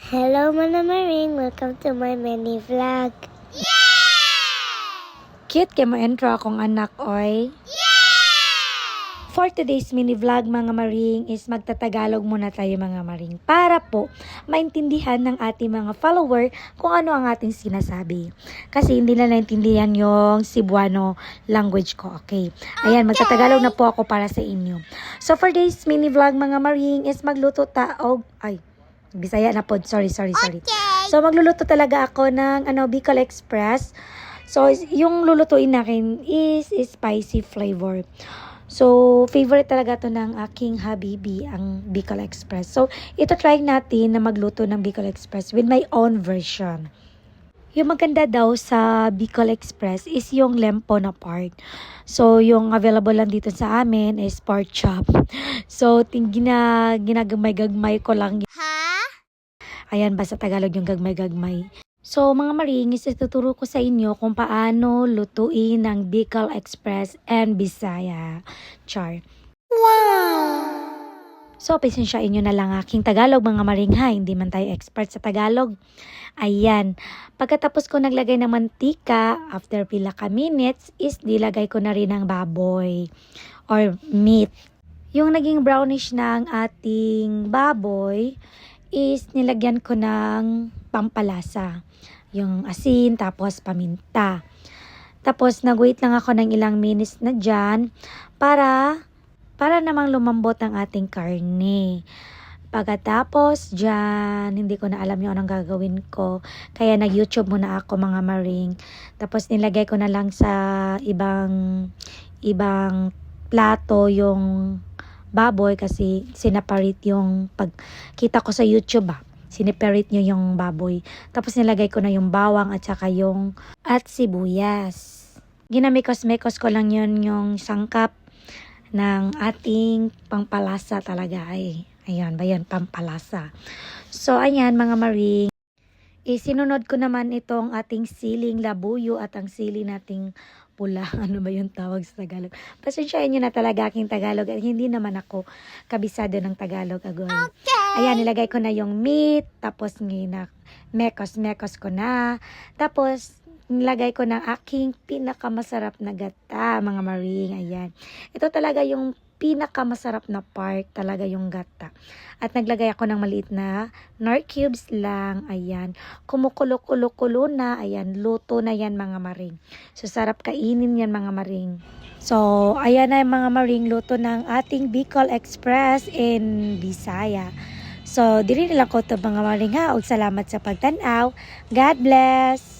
Hello, Mana Maring. Welcome to my mini vlog. Cute kay mo intro akong anak, oy. For today's mini vlog, mga maring, is magtatagalog muna tayo, mga maring, para po maintindihan ng ating mga follower kung ano ang ating sinasabi. Kasi hindi na naintindihan yung Cebuano language ko, okay? Ayan, magtatagalog na po ako para sa inyo. So for today's mini vlog, mga maring, is magluto Bisaya na po, sorry. So magluluto talaga ako ng Bicol Express. So yung lulutuin natin is spicy flavor. So, favorite talaga to ng aking habibi, ang Bicol Express. So, ito try natin na magluto ng Bicol Express with my own version. Yung maganda daw sa Bicol Express is yung lempo na part. So, yung available lang dito sa amin is pork chop. So, ginagamay-gagmay ko lang. Ayan, basta Tagalog yung gagmay-gagmay. So, mga maringis, ituturo ko sa inyo kung paano lutuin ng Bicol Express and Bisaya. Char. Wow! So, pasensyain nyo na lang aking Tagalog, mga maring, ha. Hindi man tayo expert sa Tagalog. Ayan. Pagkatapos ko naglagay ng mantika, after pila ka minutes, is nilagay ko na rin ang baboy or meat. Yung naging brownish na ang ating baboy, is nilagyan ko ng pampalasa. Yung asin, tapos paminta. Tapos nag-wait lang ako ng ilang minutes na dyan para namang lumambot ang ating karne. Pagkatapos dyan, hindi ko na alam yung anong gagawin ko. Kaya nag-YouTube muna ako, mga maring. Tapos nilagay ko na lang sa ibang plato yung baboy kasi sinaparate yung pagkita ko sa YouTube siniparate nyo yung baboy. Tapos nilagay ko na yung bawang at saka at sibuyas. Ginamikos-mekos ko lang yun yung sangkap ng ating pampalasa talaga Ayan ba yan, pampalasa. So ayan, mga maring. Sinunod ko naman itong ating siling labuyo at ang sili nating pula. Ano ba yung tawag sa Tagalog? Pasensyahin nyo na talaga aking Tagalog. At hindi naman ako kabisado ng Tagalog. Okay. Ayan, nilagay ko na yung meat. Tapos mekos ko na. Tapos nilagay ko na aking pinakamasarap na gata, mga maring. Ayan. Ito talaga yung pinakamasarap na part, talaga yung gata. At naglagay ako ng maliit na nor cubes lang. Ayan. Kumukulo-kulo-kulo na. Ayan. Luto na yan, mga maring. So, sarap kainin yan, mga maring. So, ayan na, mga maring, luto ng ating Bicol Express in Bisaya. So, diri nila ko ito, mga maring, ha. Og salamat sa pagtanaw. God bless!